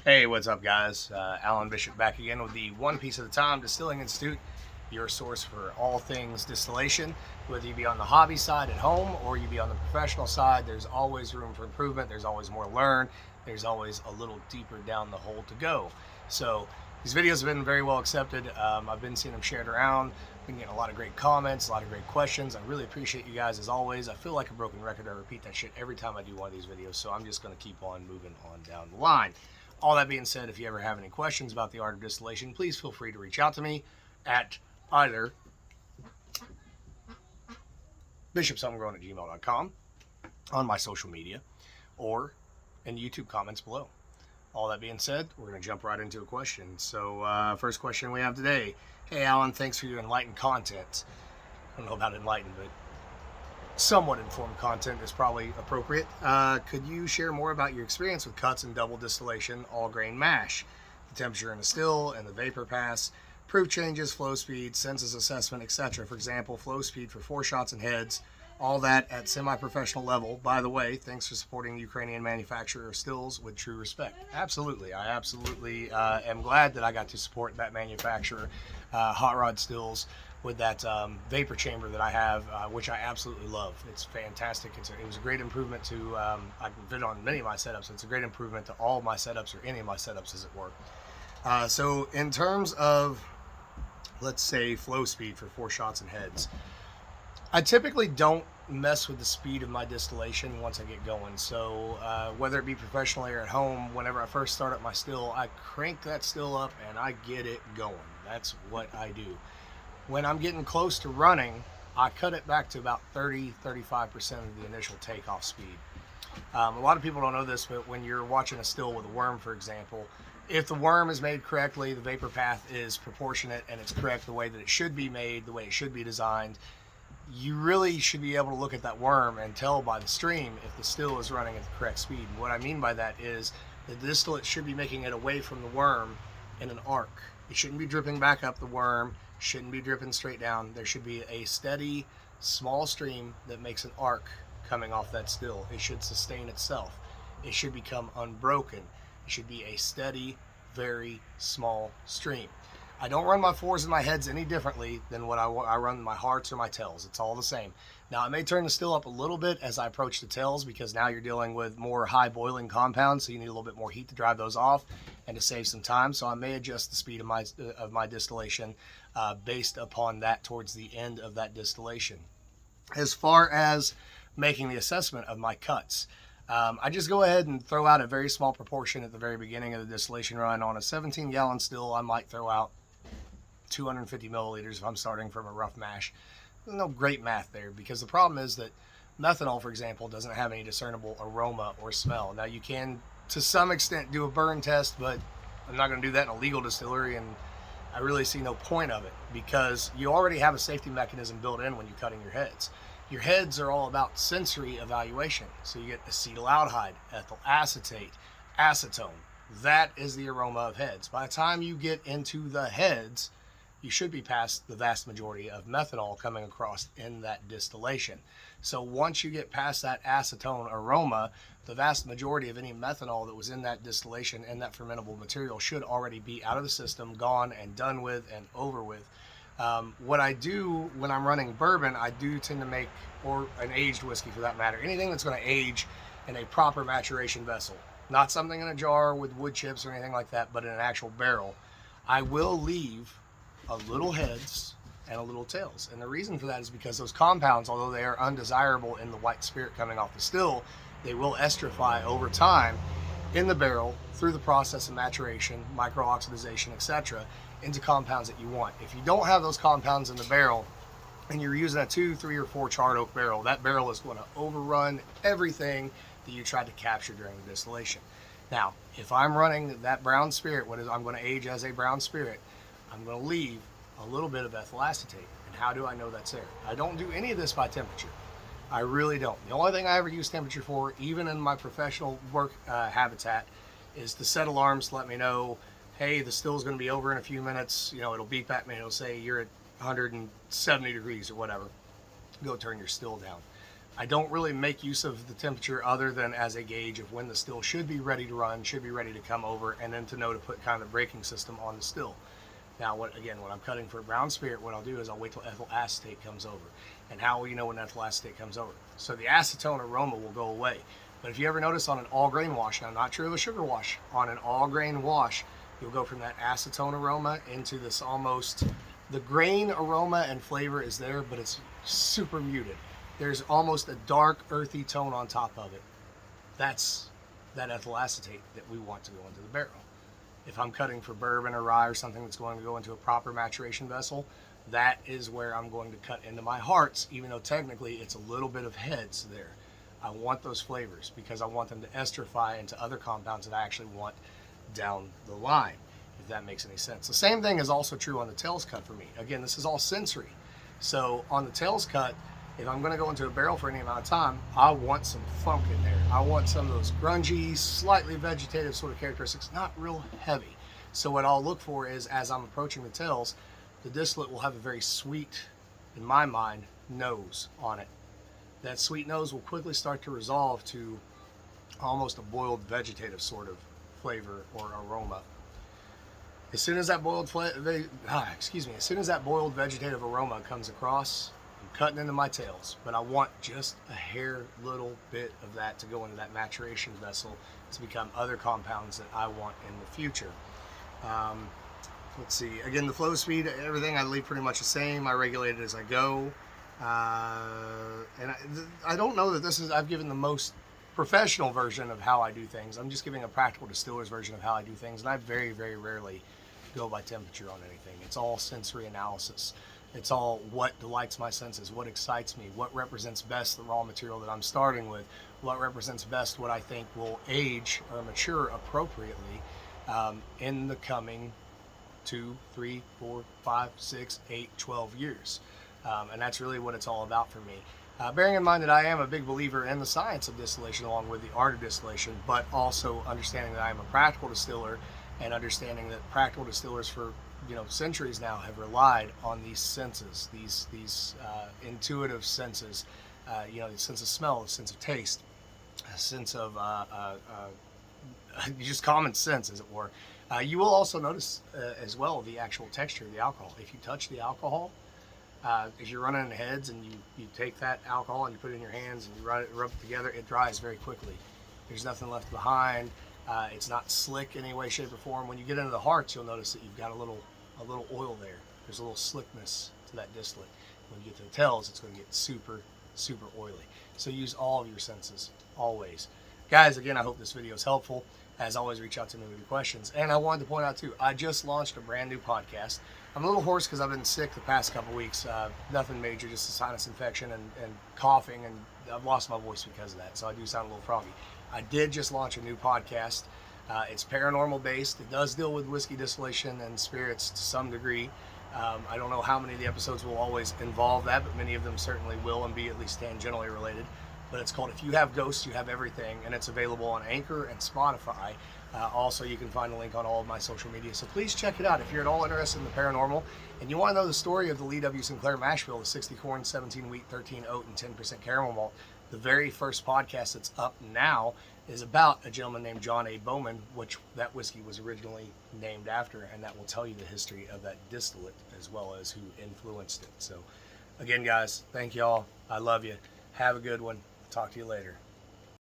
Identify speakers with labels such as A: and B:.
A: Hey, what's up, guys? Alan Bishop back again with the One Piece at a Time Distilling Institute, your source for all things distillation. Whether you be on the hobby side at home or you be on the professional side, there's always room for improvement. There's always more to learn. There's always a little deeper down the hole to go. So these videos have been very well accepted. I've been seeing them shared around. Been getting a lot of great comments, a lot of great questions. I really appreciate you guys as always. I feel like a broken record. I repeat that shit every time I do one of these videos, so I'm just going to keep on moving on down the line. All that being said, if you ever have any questions about the art of distillation, please feel free to reach out to me at either bishopshomegrown@gmail.com, on my social media, or in the YouTube comments below. All that being said, we're going to jump right into a question. So first question we have today. Hey, Alan, thanks for your enlightened content. I don't know about enlightened, but somewhat informed content is probably appropriate. Could you share more about your experience with cuts and double distillation all grain mash, the temperature in the still and the vapor pass, proof changes, flow speed, census assessment, etc.? For example, flow speed for 4 shots and heads, all that at semi-professional level. By the way, thanks for supporting the Ukrainian manufacturer of stills with true respect. Absolutely. I absolutely am glad that I got to support that manufacturer, Hot Rod Stills, with that vapor chamber that I have, which I absolutely love. It's fantastic. It was a great improvement to, I can fit on many of my setups. It's a great improvement to all of my setups, or any of my setups as it were. So in terms of, let's say, flow speed for 4 shots and heads, I typically don't mess with the speed of my distillation once I get going. So whether it be professionally or at home, whenever I first start up my still, I crank that still up and I get it going. That's what I do. When I'm getting close to running, I cut it back to about 30-35% of the initial takeoff speed. A lot of people don't know this, but when you're watching a still with a worm, for example, if the worm is made correctly, the vapor path is proportionate and it's correct the way that it should be made, the way it should be designed, you really should be able to look at that worm and tell by the stream if the still is running at the correct speed. And what I mean by that is the distillate should be making it away from the worm in an arc. It shouldn't be dripping back up the worm, shouldn't be dripping straight down. There should be a steady, small stream that makes an arc coming off that still. It should sustain itself. It should become unbroken. It should be a steady, very small stream. I don't run my 4s and my heads any differently than what I run my hearts or my tails. It's all the same. Now, I may turn the still up a little bit as I approach the tails, because now you're dealing with more high boiling compounds, so you need a little bit more heat to drive those off and to save some time. So I may adjust the speed of my distillation based upon that towards the end of that distillation. As far as making the assessment of my cuts, I just go ahead and throw out a very small proportion at the very beginning of the distillation run. On a 17-gallon still, I might throw out 250 milliliters if I'm starting from a rough mash. There's no great math there, because the problem is that methanol, for example, doesn't have any discernible aroma or smell. Now, you can, to some extent, do a burn test, but I'm not going to do that in a legal distillery, and I really see no point of it, because you already have a safety mechanism built in when you're cutting your heads. Your heads are all about sensory evaluation. So you get acetaldehyde, ethyl acetate, acetone. That is the aroma of heads. By the time you get into the heads, you should be past the vast majority of methanol coming across in that distillation. So once you get past that acetone aroma, the vast majority of any methanol that was in that distillation and that fermentable material should already be out of the system, gone and done with and over with. What I do when I'm running bourbon, I do tend to make, or an aged whiskey for that matter, anything that's going to age in a proper maturation vessel. Not something in a jar with wood chips or anything like that, but in an actual barrel. I will leave a little heads and a little tails. And the reason for that is because those compounds, although they are undesirable in the white spirit coming off the still, they will estrify over time in the barrel through the process of maturation, micro-oxidization, etc., into compounds that you want. If you don't have those compounds in the barrel and you're using a 2, 3, or 4 charred oak barrel, that barrel is going to overrun everything that you tried to capture during the distillation. Now, if I'm running that brown spirit, I'm going to age as a brown spirit, I'm going to leave a little bit of ethyl acetate. And how do I know that's there? I don't do any of this by temperature. I really don't. The only thing I ever use temperature for, even in my professional work habitat, is to set alarms to let me know, hey, the still's going to be over in a few minutes. You know, it'll beep at me and it'll say you're at 170 degrees or whatever. Go turn your still down. I don't really make use of the temperature other than as a gauge of when the still should be ready to run, should be ready to come over, and then to know to put kind of braking system on the still. Now, when I'm cutting for brown spirit, what I'll do is I'll wait till ethyl acetate comes over. And how will you know when ethyl acetate comes over? So the acetone aroma will go away. But if you ever notice on an all grain wash, now not true of a sugar wash, on an all grain wash, you'll go from that acetone aroma into this almost, the grain aroma and flavor is there, but it's super muted. There's almost a dark, earthy tone on top of it. That's that ethyl acetate that we want to go into the barrel. If I'm cutting for bourbon or rye or something that's going to go into a proper maturation vessel, that is where I'm going to cut into my hearts, even though technically it's a little bit of heads there. I want those flavors because I want them to esterify into other compounds that I actually want down the line, if that makes any sense. The same thing is also true on the tails cut for me. Again, this is all sensory. So on the tails cut, if I'm going to go into a barrel for any amount of time, I want some funk in there. I want some of those grungy, slightly vegetative sort of characteristics, not real heavy. So what I'll look for is, as I'm approaching the tails, the distillate will have a very sweet, in my mind, nose on it. That sweet nose will quickly start to resolve to almost a boiled vegetative sort of flavor or aroma. As soon as that boiled vegetative aroma comes across, I'm cutting into my tails, but I want just a hair little bit of that to go into that maturation vessel to become other compounds that I want in the future. Let's see. Again, the flow speed, everything I leave pretty much the same. I regulate it as I go. And I don't know that I've given the most professional version of how I do things. I'm just giving a practical distiller's version of how I do things. And I very, very rarely go by temperature on anything. It's all sensory analysis. It's all what delights my senses, what excites me, what represents best the raw material that I'm starting with, what represents best what I think will age or mature appropriately in the coming 2, 3, 4, 5, 6, 8, 12 years. And that's really what it's all about for me. Bearing in mind that I am a big believer in the science of distillation along with the art of distillation, but also understanding that I am a practical distiller and understanding that practical distillers for centuries now have relied on these senses, these intuitive senses, the sense of smell, the sense of taste, a sense of just common sense, as it were. You will also notice as well the actual texture of the alcohol. If you touch the alcohol, if you're running in heads and you take that alcohol and you put it in your hands and you rub it together, it dries very quickly. There's nothing left behind. It's not slick in any way, shape, or form. When you get into the hearts, you'll notice that you've got a little oil there. There's a little slickness to that distillate. When you get to the tails, it's going to get super, super oily. So use all of your senses, always. Guys, again, I hope this video is helpful. As always, reach out to me with your questions. And I wanted to point out, too, I just launched a brand new podcast. I'm a little hoarse because I've been sick the past couple weeks. Nothing major, just a sinus infection and coughing, and I've lost my voice because of that, so I do sound a little froggy. I did just launch a new podcast. It's paranormal based. It does deal with whiskey distillation and spirits to some degree. I don't know how many of the episodes will always involve that, but many of them certainly will and be at least tangentially related. But it's called If You Have Ghosts, You Have Everything, and it's available on Anchor and Spotify. Also, you can find a link on all of my social media, so please check it out. If you're at all interested in the paranormal and you want to know the story of the Lee W. Sinclair mash bill, the 60 corn, 17 wheat, 13 oat, and 10% caramel malt, the very first podcast that's up now is about a gentleman named John A. Bowman, which that whiskey was originally named after, and that will tell you the history of that distillate as well as who influenced it. So, again, guys, thank y'all. I love you. Have a good one. Talk to you later.